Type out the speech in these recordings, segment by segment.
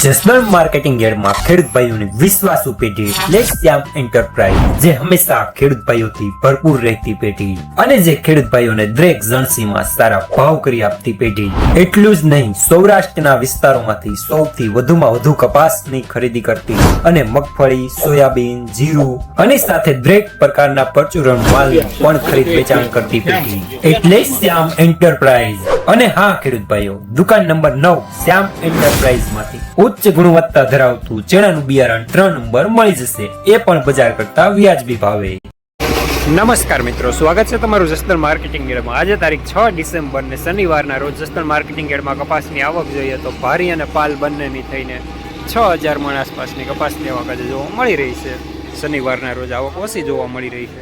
Jasdan marketing યાર્ડમાં ખેડૂત ભાઈઓની વિશ્વાસુ પેઢી એટલે શ્યામ એન્ટરપ્રાઇઝ, જે હંમેશા ખેડૂત ભાઈઓથી ભરપૂર રહેતી પેઢી અને જે ખેડૂત ભાઈઓને દરેક જણસીમાં સારા ભાવ કરી આપતી પેઢી. એટલું જ નહીં, સૌરાષ્ટ્રના વિસ્તારોમાંથી સૌથી વધુમાં વધુ કપાસની ખરીદી કરતી અને મગફળી, સોયાબીન, જીરું અને સાથે દરેક પ્રકારના પરચુરણ માલ પણ ખરીદ વેચાણ કરતી પેઢી એટલે શ્યામ એન્ટરપ્રાઇઝ. અને હા ખેડૂત ભાઈઓ, દુકાન નંબર 9 શ્યામ એન્ટરપ્રાઇઝ માંથી ઉચ્ચ ગુણવત્તા ધરાવતું ચણાનું બિયારણ 3 નંબર મળી જશે, એ પણ બજાર કરતા વ્યાજબી ભાવે. નમસ્કાર મિત્રો, સ્વાગત છે તમારું જસદણ માર્કેટિંગ યાર્ડમાં. આજે તારીખ 6 ડિસેમ્બર ને શનિવારના રોજ જસદણ માર્કેટિંગ યાર્ડમાં કપાસની આવક જોઈએ તો ભારી અને પાલ બંનેની થઈને 6000 મણ આસપાસની કપાસની આવક આજે જોવા મળી રહી છે. શનિવારના રોજ આવક ઓછી જોવા મળી રહી છે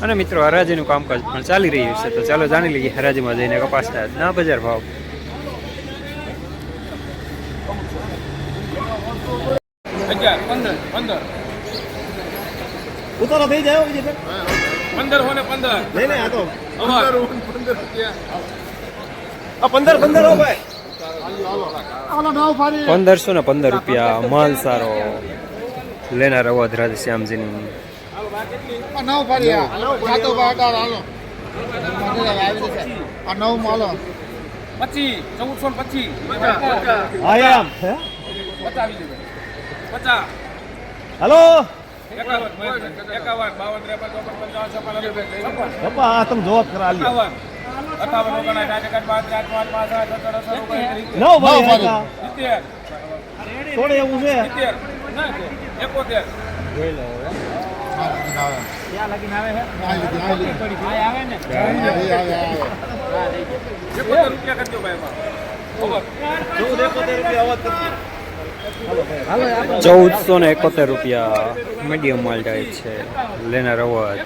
અને મિત્રો હરાજીનું કામકાજ પણ ચાલી રહ્યું છે. તો ચાલો જાણી લઈએ હરાજીમાં જઈને કપાસના આજના બજાર ભાવ. ઉતારો થઈ જાય 15 ને 15 નહીં નહીં આ તો 15 હો ભાઈ 1515 રૂપિયા માલ સારો લેનાર અવધ રાધશ્યામજીની. 9 ફાડ્યા સાતો બાટાર હાલો આ 9 માલો 25 1425 હા એમ 50 હાલો 51 52 53 પપ્પા આ તમે જોત કરા લ્યો 9 ભાઈ થોડે એવું છે જોઈ લો ક્યાં લગીને આવે છે આવે ને આવે 1471 રૂપિયા મીડિયમ માલ જાય છે લેનાર અવધ.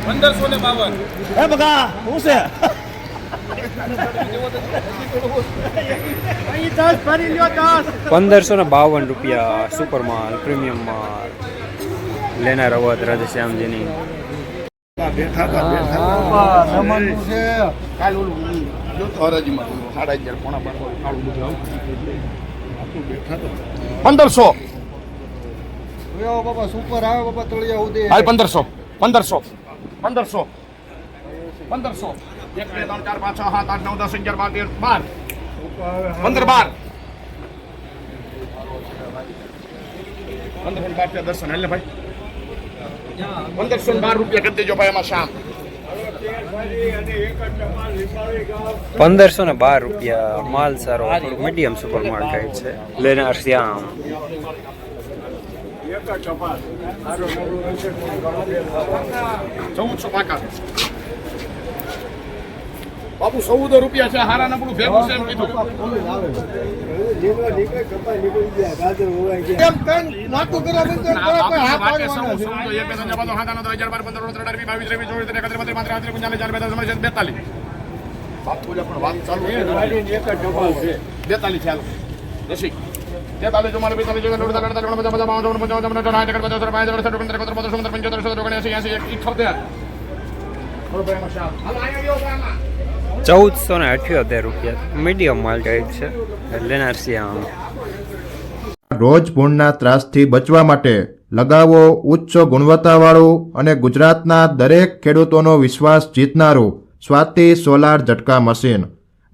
1552 એ બગા હું છે અહીં 10 ભરી લ્યો 10 1552 રૂપિયા સુપર માલ પ્રીમિયમ માલ લેનાર અવધ રાધશ્યામજીની. સામાનનું છે કાલ ઓલું જો તો હરાજીમાં 11:30 પોણા 12 કાળું બધું 1500 ઓયો બાબા સુપર આવે બાબા તળિયા ઉદે હાલ 1500 1500 1 2 3 4 5 6 7 8 9 10 11 12 15 12 દર્શન એટલે ભાઈ 1512 રૂપિયા કરી દેજો ભાઈ એમાં શામ. 1512 રૂપિયા માલ સારો મીડિયમ સુપર માલ જાય છે લેનાર શ્યામ. 1400 પાકા બાબુ 14 રૂપિયા છે. હારા નબળું ભેગું છે એમ કીધું. કેમ કન નાટુ કરવા બંધ કર કોઈ હા પાડવાનો છે 1478 રૂપિયા મીડિયમ માલ જાય છે લેનાર શ્યામ. રોજ પૂરના ત્રાસથી બચવા માટે લગાવો ઉચ્ચ ગુણવત્તાવાળું અને ગુજરાતના દરેક ખેડૂતોનો વિશ્વાસ જીતનારું સ્વાતિ સોલાર ઝટકા મશીન.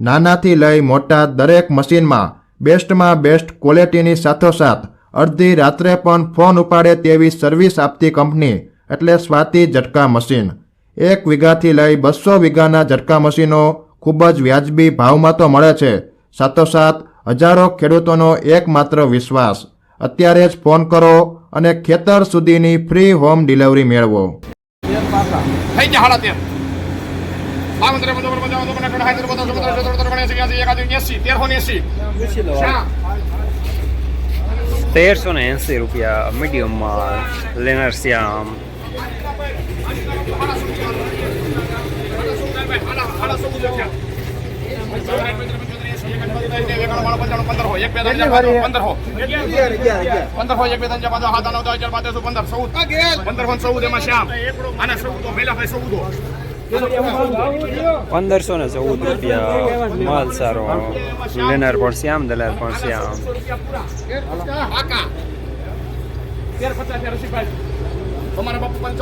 નાનાથી લઈ મોટા દરેક મશીનમાં બેસ્ટમાં બેસ્ટ ક્વોલિટીની સાથોસાથ અડધી રાત્રે પણ ફોન ઉપાડે તેવી સર્વિસ આપતી કંપની એટલે સ્વાતિ ઝટકા મશીન. 1 વીઘાથી લઈ 200 વીઘાના ઝટકા મશીનો ખૂબ જ વ્યાજબી ભાવમાં તો મળે છે, સાથોસાથ હજારો ખેડૂતોનો એકમાત્ર વિશ્વાસ. અત્યારે જ ફોન કરો અને ખેતર સુધીની ફ્રી હોમ ડિલિવરી મેળવો. થઈ ગયા 13 1380 રૂપિયા મીડિયમ માલ લેનાર શ્યામ. 1514 એમાં શ્યામ અને 14 મેલા ભાઈ 14 ₹1514 માલ સારો લેનાર પણ શ્યામ દલાલ પણ શ્યામ તમારા બાપુ 55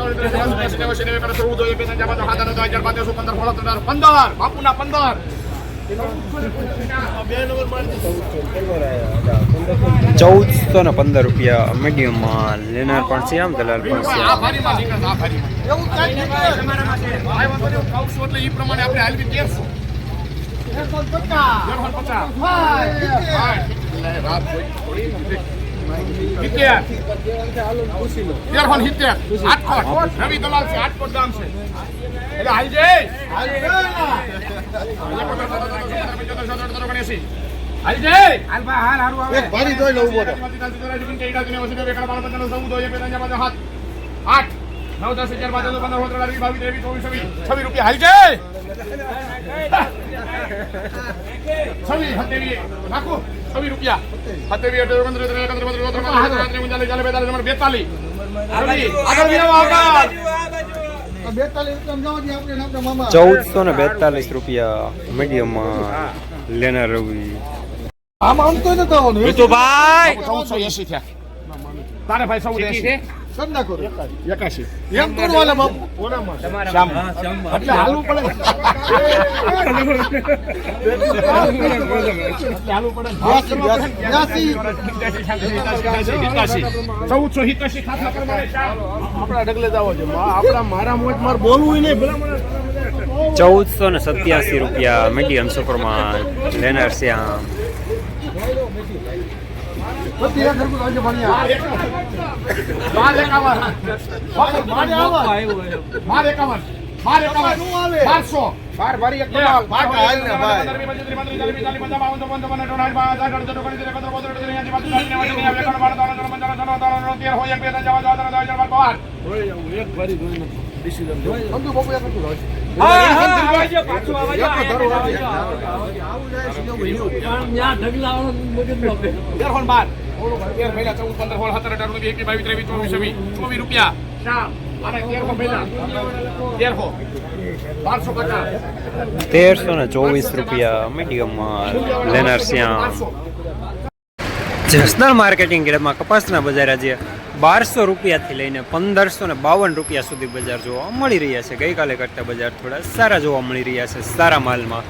બાપુના 15 ₹1415 મીડિયમ માલ લેનાર પણ શ્યામ દલાલ પણ આ શ્યામ ભારીમાં નીકળે આ ભારીમાં એવું કાઈ નીકળે તમારા માટે ભાઈ વગર ખાવ છું એટલે ઈ પ્રમાણે આપણે હાલવી 1350 રાત હોય રવિ દલાલ છે આટકોટ ગામ છે એટલે હાલ જય ₹1442 મીડિયમ લેનાર રવિ ભાઈ 1480 થયા તારે ભાઈ 1480 એમ કરવાના બાપુ એટલે હાલવું પડે આપડા ડગલે જાવો છે આપડા મારા મોજ માર બોલવું નહીં ₹1487 મીડિયમ સુપરમાન લેનાર શ્યામ ₹1324 મીડિયમ લેનાર શ્યામ જસદણ માર્કેટિંગ યાર્ડમાં કપાસના બજાર આજે ₹1200 થી લઈને ₹1552 સુધી બજાર જોવા મળી રહ્યા છે. ગઈકાલે કરતા બજાર થોડા સારા જોવા મળી રહ્યા છે સારા માલમાં.